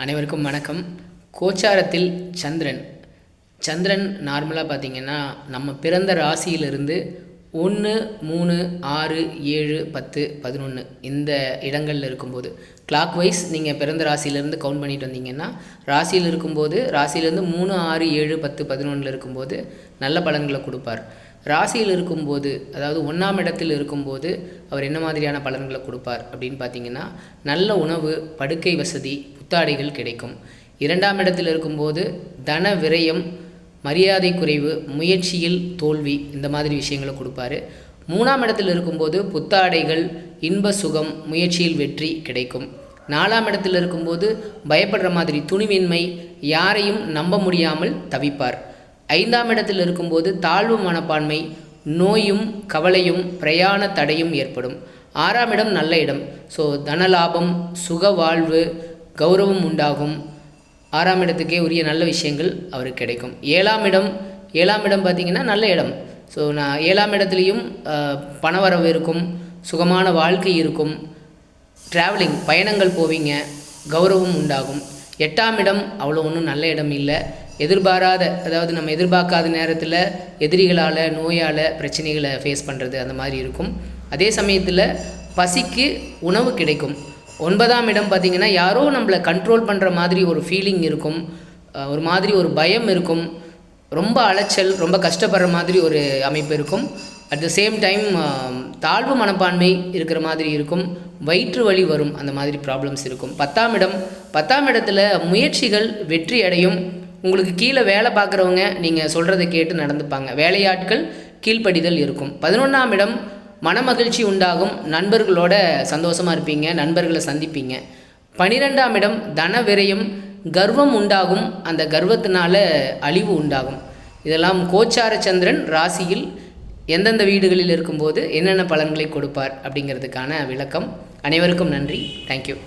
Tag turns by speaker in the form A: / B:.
A: அனைவருக்கும் வணக்கம். கோச்சாரத்தில் சந்திரன் நார்மலாக பார்த்திங்கன்னா நம்ம பிறந்த ராசியிலிருந்து 1, 3, 6, 7, 10, 11 இந்த இடங்களில் இருக்கும்போது கிளாக் வைஸ் நீங்கள் பிறந்த ராசியிலேருந்து கவுண்ட் பண்ணிட்டு வந்தீங்கன்னா ராசியில் இருக்கும்போது ராசியிலேருந்து 3, 6, 7, 10, 11 இருக்கும்போது நல்ல பலன்களை கொடுப்பார். ராசியில் இருக்கும்போது அதாவது 1ஆம் இடத்தில் இருக்கும்போது அவர் என்ன மாதிரியான பலன்களை கொடுப்பார் அப்படின்னு பார்த்தீங்கன்னா, நல்ல உணவு, படுக்கை வசதி, புத்தாடைகள் கிடைக்கும். 2ஆம் இடத்தில் இருக்கும்போது தன விரயம், மரியாதை குறைவு, முயற்சியில் தோல்வி, இந்த மாதிரி விஷயங்களை கொடுப்பாரு. 3ஆம் இடத்தில் இருக்கும்போது புத்தாடைகள், இன்ப சுகம், முயற்சியில் வெற்றி கிடைக்கும். 4ஆம் இடத்தில் இருக்கும்போது பயப்படுற மாதிரி துணிவின்மை, யாரையும் நம்ப முடியாமல் தவிப்பார். 5ஆம் இடத்தில் இருக்கும்போது தாழ்வு மனப்பான்மை, நோயும் கவலையும் பிரயாண தடையும் ஏற்படும். 6ஆம் இடம் நல்ல இடம். ஸோ தனலாபம், சுக வாழ்வு, கௌரவம் உண்டாகும். 6ஆம் இடத்துக்கே உரிய நல்ல விஷயங்கள் அவருக்கு கிடைக்கும். 7ஆம் இடம் பார்த்திங்கன்னா நல்ல இடம். ஸோ 7ஆம் இடத்துலையும் பணவரவு இருக்கும், சுகமான வாழ்க்கை இருக்கும், ட்ராவலிங் பயணங்கள் போவீங்க, கௌரவம் உண்டாகும். 8ஆம் இடம் அவ்வளோ ஒன்றும் நல்ல இடம் இல்லை. அதாவது நம்ம எதிர்பார்க்காத நேரத்தில் எதிரிகளால், நோயால் பிரச்சனைகளை ஃபேஸ் பண்ணுறது அந்த மாதிரி இருக்கும். அதே சமயத்தில் பசிக்கு உணவு கிடைக்கும். 9ஆம் இடம் பார்த்திங்கன்னா யாரோ நம்மளை கண்ட்ரோல் பண்ணுற மாதிரி ஒரு ஃபீலிங் இருக்கும், ஒரு மாதிரி ஒரு பயம் இருக்கும், ரொம்ப அலைச்சல், ரொம்ப கஷ்டப்படுற மாதிரி ஒரு அமைப்பு இருக்கும். அட் த சேம் டைம் தாழ்வு மனப்பான்மை இருக்கிற மாதிரி இருக்கும், வயிற்று வலி வரும், அந்த மாதிரி ப்ராப்ளம்ஸ் இருக்கும். 10ஆம் இடத்துல முயற்சிகள் வெற்றி அடையும். உங்களுக்கு கீழே வேலை பார்க்குறவங்க நீங்கள் சொல்கிறத கேட்டு நடந்துப்பாங்க, வேலையாட்கள் கீழ்ப்படிதல் இருக்கும். 11ஆம் இடம் மனமகிழ்ச்சி உண்டாகும், நண்பர்களோட சந்தோஷமாக இருப்பீங்க, நண்பர்களை சந்திப்பீங்க. 12ஆம் இடம் தன விரயம், கர்வம் உண்டாகும், அந்த கர்வத்தினால அழிவு உண்டாகும். இதெல்லாம் கோச்சார சந்திரன் ராசியில் எந்தெந்த வீடுகளில் இருக்கும்போது என்னென்ன பலன்களை கொடுப்பார் அப்படிங்கிறதுக்கான விளக்கம். அனைவருக்கும் நன்றி. தேங்க்யூ.